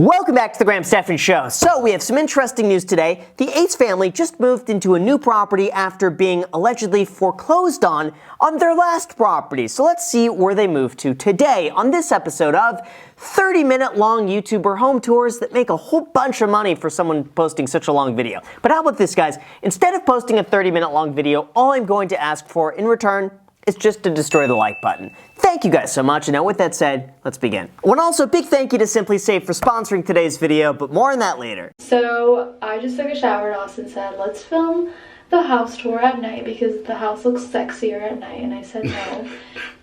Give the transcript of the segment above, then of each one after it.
Welcome back to the Graham Stephan Show. So we have some interesting news today. The Ace family just moved into a new property after being allegedly foreclosed on their last property. So let's see where they moved to today on this episode of 30-minute long YouTuber home tours that make a whole bunch of money for someone posting such a long video. But how about this, guys? Instead of posting a 30-minute long video, all I'm going to ask for in return is just to destroy the like button. Thank you guys so much, and now with that said, let's begin. One also big thank you to Simply Safe for sponsoring today's video, but more on that later. So I just took a shower and Austin said, let's film the house tour at night because the house looks sexier at night, and I said no.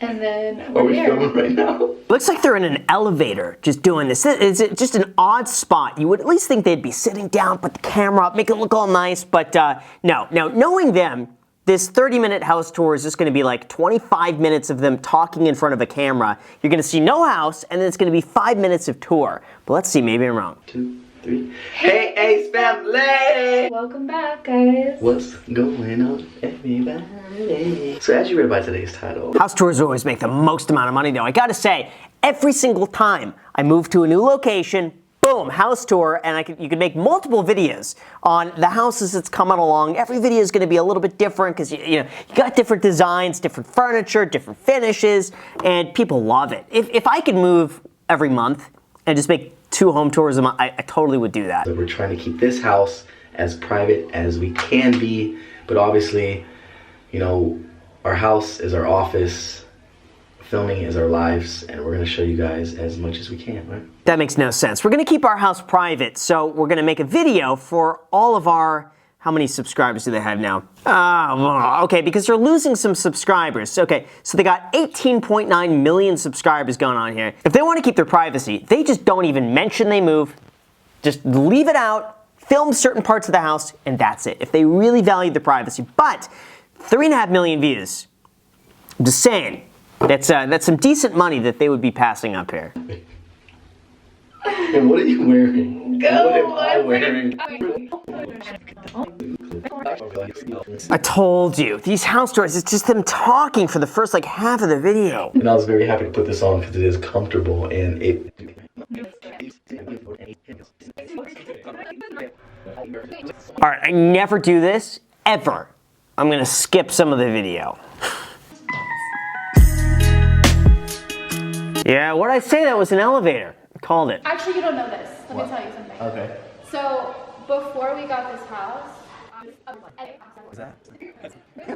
And then we're here. Are we filming right now? Looks like they're in an elevator just doing this. It's just an odd spot. You would at least think they'd be sitting down, put the camera up, make it look all nice, but no. Now, knowing them, this 30-minute house tour is just going to be like 25 minutes of them talking in front of a camera. You're going to see no house, and then it's going to be 5 minutes of tour. But let's see, maybe I'm wrong. 2, 3. Hey, Ace family! Welcome back, guys. What's going on, everybody? So as you read by today's title, House tours always make the most amount of money, though. I gotta say, every single time I move to a new location, boom, house tour, and you can make multiple videos on the houses that's coming along. Every video is going to be a little bit different because you got different designs, different furniture, different finishes, and people love it. If I could move every month and just make 2 home tours a month, I totally would do that. we're trying to keep this house as private as we can be, but obviously, our house is our office, filming is our lives, and we're going to show you guys as much as we can, right? That makes no sense. We're going to keep our house private, so we're going to make a video for all of our... How many subscribers do they have now? Okay, because they're losing some subscribers. Okay, so they got 18.9 million subscribers going on here. If they want to keep their privacy, they just don't even mention they move. Just leave it out, film certain parts of the house, and that's it. If they really value the privacy. But 3.5 million views. I'm just saying. That's some decent money that they would be passing up here. And what are you wearing? What am I wearing? I told you, these house tours, it's just them talking for the first half of the video. And I was very happy to put this on because it is comfortable and it... Alright, I never do this, ever. I'm gonna skip some of the video. Yeah, what did I say? That was an elevator. I called it. Actually, you don't know this. Let me tell you something. Okay. So before we got this house,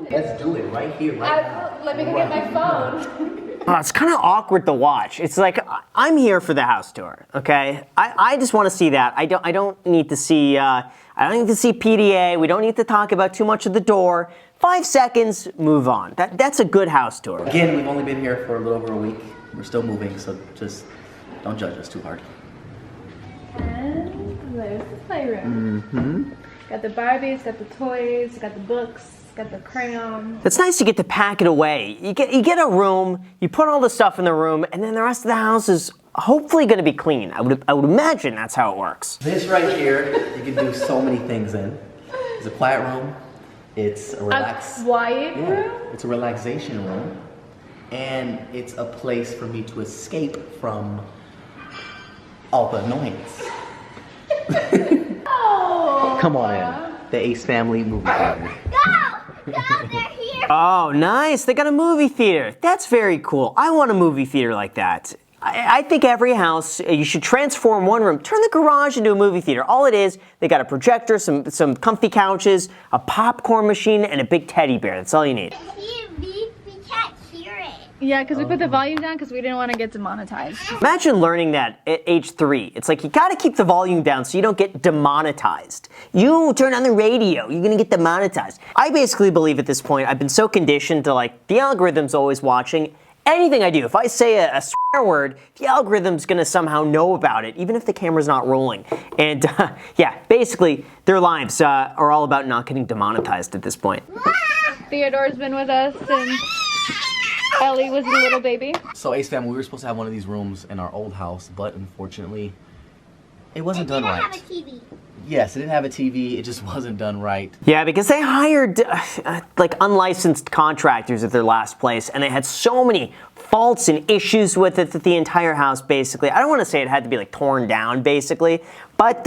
Let's do it right here, right now. let me go get my phone. Oh, it's kind of awkward to watch. It's like, I'm here for the house tour, okay? I just want to see that. I don't need to see, PDA. We don't need to talk about too much of the door. 5 seconds, move on. That's a good house tour. Again, we've only been here for a little over a week. We're still moving, so just don't judge us too hard. And there's the playroom. Got the Barbies, got the toys, got the books, got the crayons. It's nice to get to pack it away. You get a room, you put all the stuff in the room, and then the rest of the house is hopefully going to be clean. I would imagine that's how it works. This right here, you can do so many things in. It's a quiet room. It's a Quiet room? It's a relaxation room. And it's a place for me to escape from all the annoyance. Oh! Come on in. The Ace family movie theater. Go, they're here! Oh, nice. They got a movie theater. That's very cool. I want a movie theater like that. I think every house, you should transform one room. Turn the garage into a movie theater. All it is, they got a projector, some comfy couches, a popcorn machine, and a big teddy bear. That's all you need. We can't hear it. Yeah, because we put the volume down because we didn't want to get demonetized. Imagine learning that at age 3. It's like you gotta keep the volume down so you don't get demonetized. You turn on the radio, you're gonna get demonetized. I basically believe at this point, I've been so conditioned to the algorithm's always watching. Anything I do, if I say a swear word, the algorithm's gonna somehow know about it, even if the camera's not rolling. And yeah, basically, their lives are all about not getting demonetized at this point. Theodore's been with us since Ellie was a little baby. So Ace family, we were supposed to have one of these rooms in our old house, but unfortunately, It wasn't done right. It didn't have a TV. Yes, it didn't have a TV. It just wasn't done right. Yeah, because they hired like unlicensed contractors at their last place, and they had so many faults and issues with it that the entire house basically, I don't want to say it had to be like torn down basically, but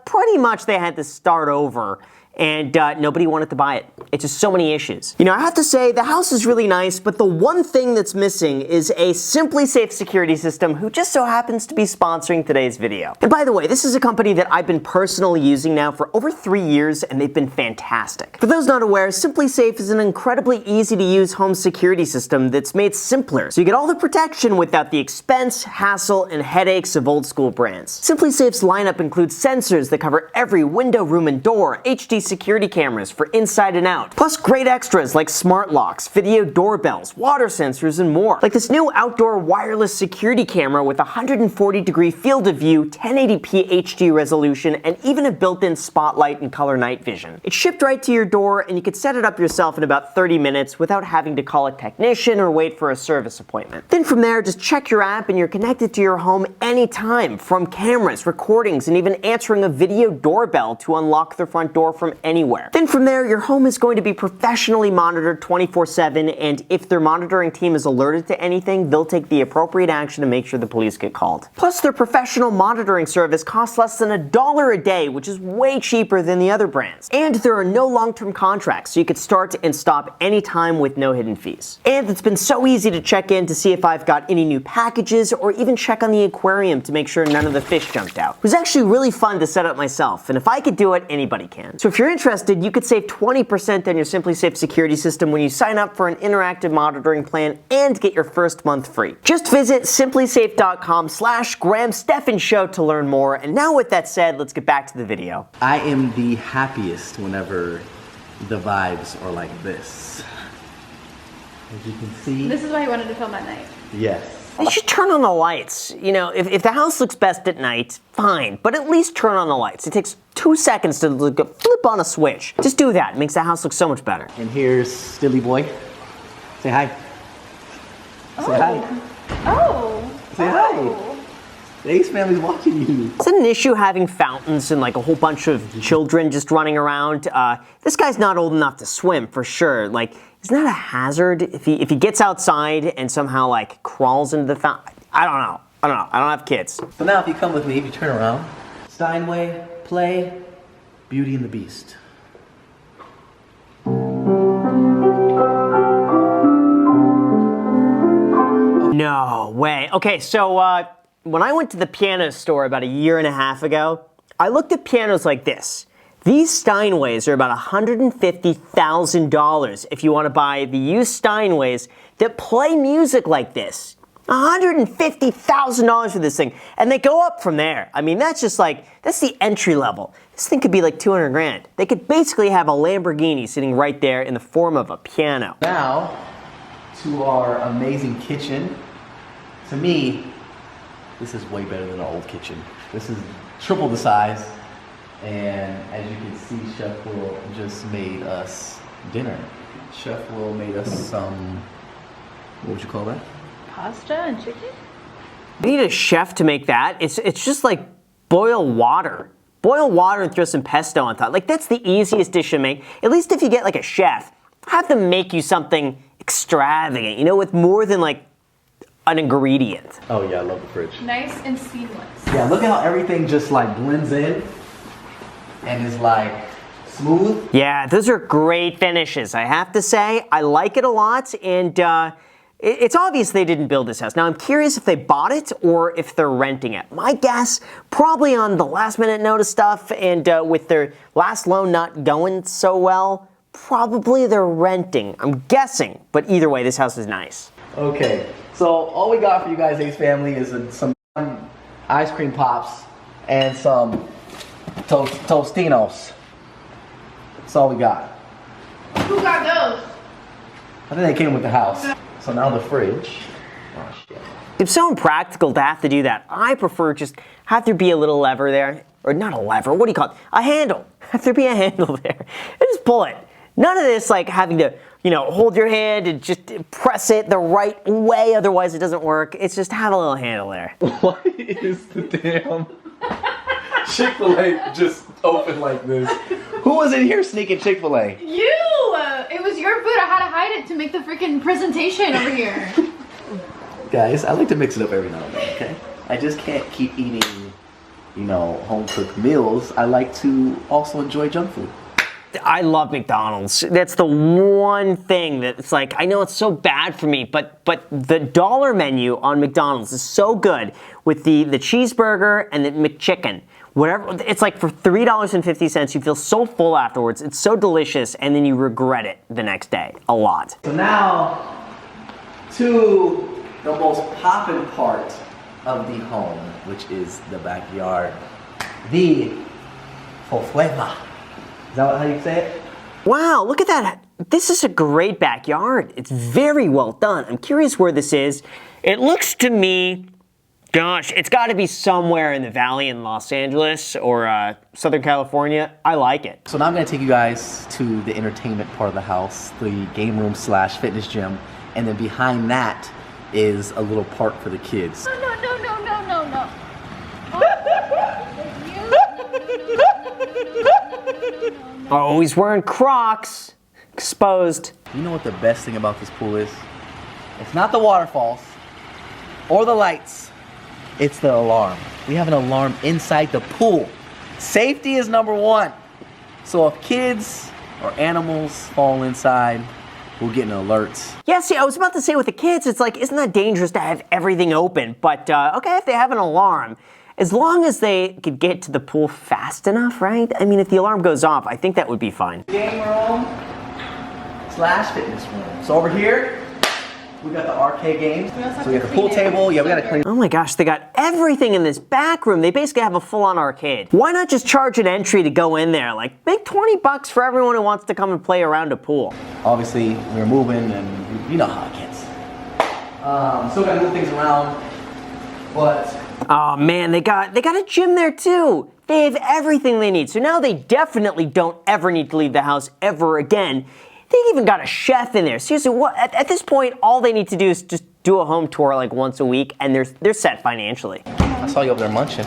pretty much they had to start over. And nobody wanted to buy it. It's just so many issues. You know, I have to say, the house is really nice, but the one thing that's missing is a Simply Safe security system who just so happens to be sponsoring today's video. And by the way, this is a company that I've been personally using now for over 3 years, and they've been fantastic. For those not aware, Simply Safe is an incredibly easy to use home security system that's made simpler, so you get all the protection without the expense, hassle, and headaches of old school brands. Simply Safe's lineup includes sensors that cover every window, room, and door, HD security cameras for inside and out, plus great extras like smart locks, video doorbells, water sensors, and more. Like this new outdoor wireless security camera with 140-degree field of view, 1080p HD resolution, and even a built-in spotlight and color night vision. It's shipped right to your door, and you can set it up yourself in about 30 minutes without having to call a technician or wait for a service appointment. Then from there, just check your app and you're connected to your home anytime, from cameras, recordings, and even answering a video doorbell to unlock the front door from anywhere. Then from there, your home is going to be professionally monitored 24/7, and if their monitoring team is alerted to anything, they'll take the appropriate action to make sure the police get called. Plus, their professional monitoring service costs less than $1 a day, which is way cheaper than the other brands. And there are no long-term contracts, so you could start and stop anytime with no hidden fees. And it's been so easy to check in to see if I've got any new packages, or even check on the aquarium to make sure none of the fish jumped out. It was actually really fun to set up myself, and if I could do it, anybody can. So if you're interested, you could save 20% on your Simply Safe security system when you sign up for an interactive monitoring plan and get your first month free. Just visit simplysafe.com/GrahamStephanShow to learn more. And now with that said, let's get back to the video. I am the happiest whenever the vibes are like this. As you can see. This is why you wanted to film at night. Yes. They should turn on the lights. You know, if the house looks best at night, fine, but at least turn on the lights. It takes 2 seconds to flip on a switch. Just do that. It makes the house look so much better. And here's Stilly Boy. Say hi. Say hi. Oh. Say hi. The Ace family's watching you. Is it an issue having fountains and like a whole bunch of children just running around? This guy's not old enough to swim for sure. Like, isn't that a hazard if he gets outside and somehow like crawls into the fountain? I don't know. I don't have kids. So now if you come with me, if you turn around, Steinway, play Beauty and the Beast. No way. Okay, so when I went to the piano store about 1.5 years ago, I looked at pianos like this. These Steinways are about $150,000 if you want to buy the used Steinways that play music like this. $150,000 for this thing, and they go up from there. I mean, that's just like, that's the entry level. This thing could be like 200 grand. They could basically have a Lamborghini sitting right there in the form of a piano. Now, to our amazing kitchen. To me, this is way better than our old kitchen. This is triple the size. And as you can see, Chef Will just made us dinner. Chef Will made us some, what would you call that? Pasta and chicken? You need a chef to make that. It's just like boil water. Boil water and throw some pesto on top. Like, that's the easiest dish to make. At least if you get like a chef, have them make you something extravagant, you know, with more than like an ingredient. Oh yeah, I love the fridge. Nice and seamless. Yeah, look at how everything just like blends in and is like smooth. Yeah, those are great finishes, I have to say. I like it a lot, and it's obvious they didn't build this house. Now, I'm curious if they bought it or if they're renting it. My guess, probably on the last minute notice stuff, and with their last loan not going so well, probably they're renting. I'm guessing, but either way, this house is nice. Okay, so all we got for you guys, Ace family, is some ice cream pops and some Tostinos. That's all we got. Who got those? I think they came with the house. So now the fridge. Oh shit. It's so impractical to have to do that. I prefer just have there be a little lever there. Or not a lever, what do you call it? A handle. Have there be a handle there. And just pull it. None of this like having to, you know, hold your hand and just press it the right way, otherwise it doesn't work. It's just have a little handle there. What is the damn Chick-fil-A just open like this. Who was in here sneaking Chick-fil-A? You! It was your food. I had to hide it to make the freaking presentation over here. Guys, I like to mix it up every now and then, okay? I just can't keep eating, you know, home-cooked meals. I like to also enjoy junk food. I love McDonald's. That's the one thing that it's like, I know it's so bad for me, but the dollar menu on McDonald's is so good with the cheeseburger and the McChicken. Whatever, it's like for $3.50, you feel so full afterwards. It's so delicious, and then you regret it the next day a lot. So now, to the most poppin' part of the home, which is the backyard. The Fofueva. Is that how you say it? Wow, look at that. This is a great backyard. It's very well done. I'm curious where this is. It looks to me, gosh, it's got to be somewhere in the valley in Los Angeles or Southern California. I like it. So now I'm going to take you guys to the entertainment part of the house, the game room / fitness gym, and then behind that is a little park for the kids. No. Oh, he's wearing Crocs. Exposed. You know what the best thing about this pool is? It's not the waterfalls or the lights. It's the alarm. We have an alarm inside the pool. Safety is number one. So if kids or animals fall inside, we'll get an alert. Yeah, see, I was about to say with the kids, it's like, isn't that dangerous to have everything open? But, okay, if they have an alarm, as long as they could get to the pool fast enough, right? I mean, if the alarm goes off, I think that would be fine. Game room / fitness room. So over here, we got the arcade games. So we got the pool table. Yeah, we got to clean. Oh my gosh, they got everything in this back room. They basically have a full-on arcade. Why not just charge an entry to go in there? Like, make 20 bucks for everyone who wants to come and play around a pool. Obviously, we're moving, and you know how it gets. Still got to move things around, but oh man, they got a gym there too. They have everything they need. So now they definitely don't ever need to leave the house ever again. They even got a chef in there. Seriously, what at this point, all they need to do is just do a home tour like once a week, and they're set financially. I saw you over there munching.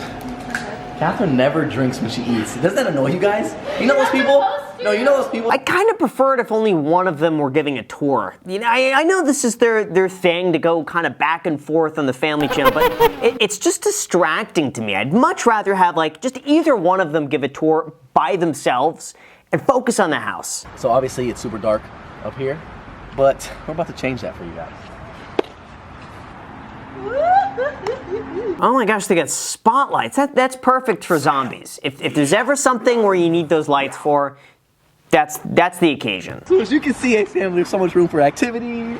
Catherine never drinks when she eats. Doesn't that annoy you guys? You know those people? No, you know those people? I kind of prefer it if only one of them were giving a tour. You know, I know this is their thing to go kind of back and forth on the family channel, but it's just distracting to me. I'd much rather have like just either one of them give a tour by themselves and focus on the house. So obviously it's super dark up here, but we're about to change that for you guys. Oh my gosh, they got spotlights. That's perfect for zombies. If there's ever something where you need those lights for, that's the occasion. So as you can see, family, there's so much room for activities.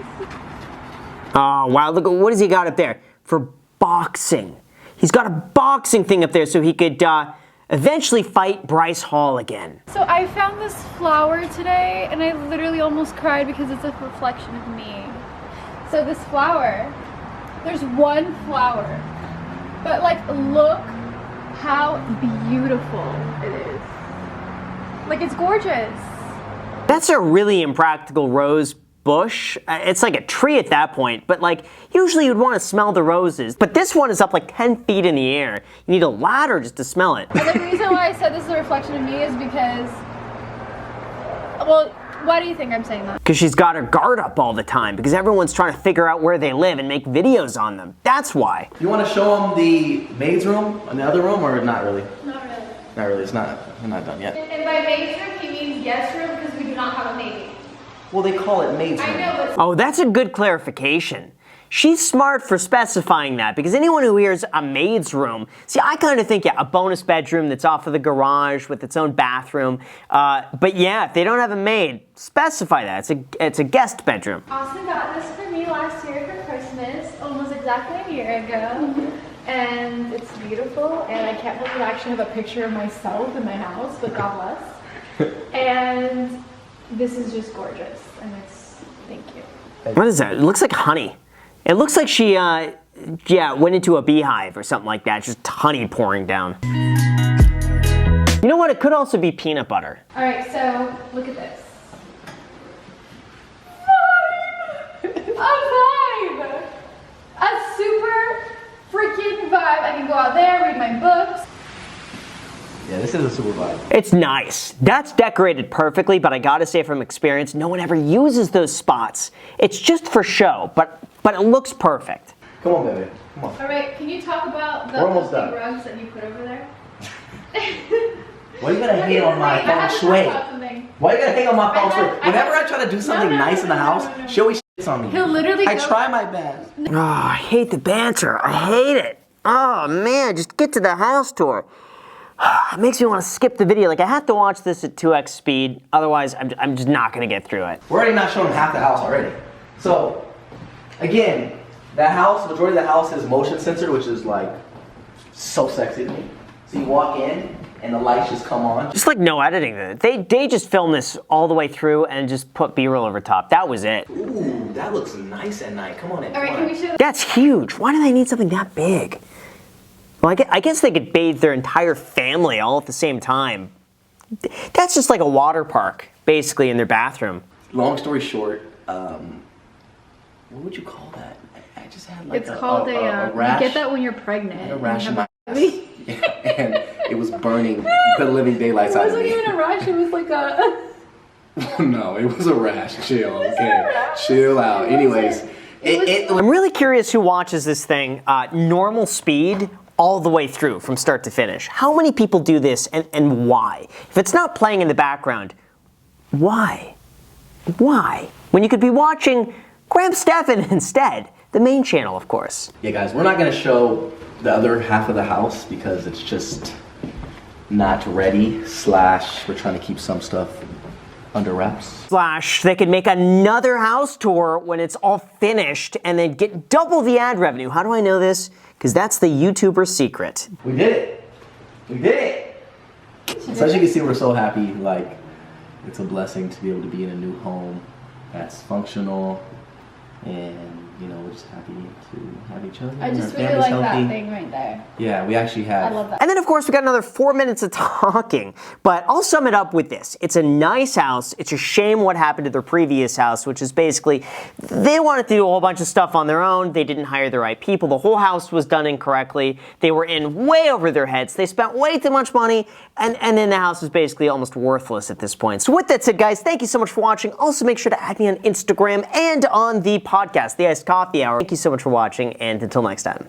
Oh wow, look at what has he got up there for boxing. He's got a boxing thing up there so he could eventually fight Bryce Hall again. So I found this flower today, and I literally almost cried because it's a reflection of me. So this flower, there's one flower, but like look how beautiful it is. Like it's gorgeous. That's a really impractical rose bush. It's like a tree at that point, but like usually you'd want to smell the roses. But this one is up like 10 feet in the air. You need a ladder just to smell it. And the reason why I said this is a reflection of me is because, well, why do you think I'm saying that? Because she's got her guard up all the time because everyone's trying to figure out where they live and make videos on them. That's why. You want to show them the maid's room in the other room, or not really? Not really. Not really. We're not done yet. And by maid's room, he means guest room because we do not have a maid. Well, they call it maid's room. I know, but Oh, that's a good clarification. She's smart for specifying that because anyone who hears a maid's room, see, I kind of think, yeah, a bonus bedroom that's off of the garage with its own bathroom. But yeah, if they don't have a maid, specify that. It's a guest bedroom. Austin got this for me last year for Christmas, almost exactly a year ago. And it's beautiful, and I can't believe I actually have a picture of myself in my house, but God bless. And this is just gorgeous, and thank you. What is that? It looks like honey. It looks like she, went into a beehive or something like that. Just honey pouring down. You know what? It could also be peanut butter. All right, so look at this. A vibe! A super freaking vibe. I can go out there, read my books. This is a super vibe. It's nice. That's decorated perfectly, but I gotta say from experience, no one ever uses those spots. It's just for show, but it looks perfect. Come on, baby. Come on. All right, can you talk about the We're almost big done. rugs that you put over there? Why you gotta hate on my feng shui? Why you gotta hate on my feng shui? Whenever I try to do something nice in the house, she always shits on me. He'll literally I go- try my best. Oh, I hate the banter. I hate it. Oh man, just get to the house tour. It makes me want to skip the video. Like I have to watch this at 2x speed, otherwise I'm just not gonna get through it. We're already not showing half the house already. So, again, that house, majority of the house is motion censored, which is like so sexy to me. So you walk in and the lights just come on. Just like no editing. They just filmed this all the way through and just put B-roll over top. That was it. Ooh, that looks nice at night. Come on in. All right, come can on we in. show? That's huge. Why do they need something that big? Well, I guess they could bathe their entire family all at the same time. That's just like a water park, basically, in their bathroom. Long story short, what would you call that? I just had like It's called a rash. You get that when you're pregnant. A and rash you in my have ass. And it was burning the living daylights It out of wasn't me. even a rash. It was like a. No, it was a rash. Chill, okay? Chill out. Anyways, I'm really curious who watches this thing normal speed all the way through from start to finish. How many people do this and why? If it's not playing in the background, why? Why? When you could be watching Graham Stephan instead. The main channel, of course. yeah, guys, we're not gonna show the other half of the house because it's just not ready. / we're trying to keep some stuff under wraps. / they could make another house tour when it's all finished and then get double the ad revenue. How do I know this? Because that's the YouTuber secret. We did it. We did it. So as you can see, we're so happy. Like, it's a blessing to be able to be in a new home that's functional, and you know, we're just happy to have each other. I and just our really family's like that healthy. thing right there. Yeah, we actually have. I love that. And then, of course, we got another 4 minutes of talking. But I'll sum it up with this. It's a nice house. It's a shame what happened to their previous house, which is basically they wanted to do a whole bunch of stuff on their own. They didn't hire the right people. The whole house was done incorrectly. They were in way over their heads. They spent way too much money. And then the house is basically almost worthless at this point. So with that said, guys, thank you so much for watching. Also, make sure to add me on Instagram and on the podcast, The Iced Coffee Hour. Thank you so much for watching, and until next time.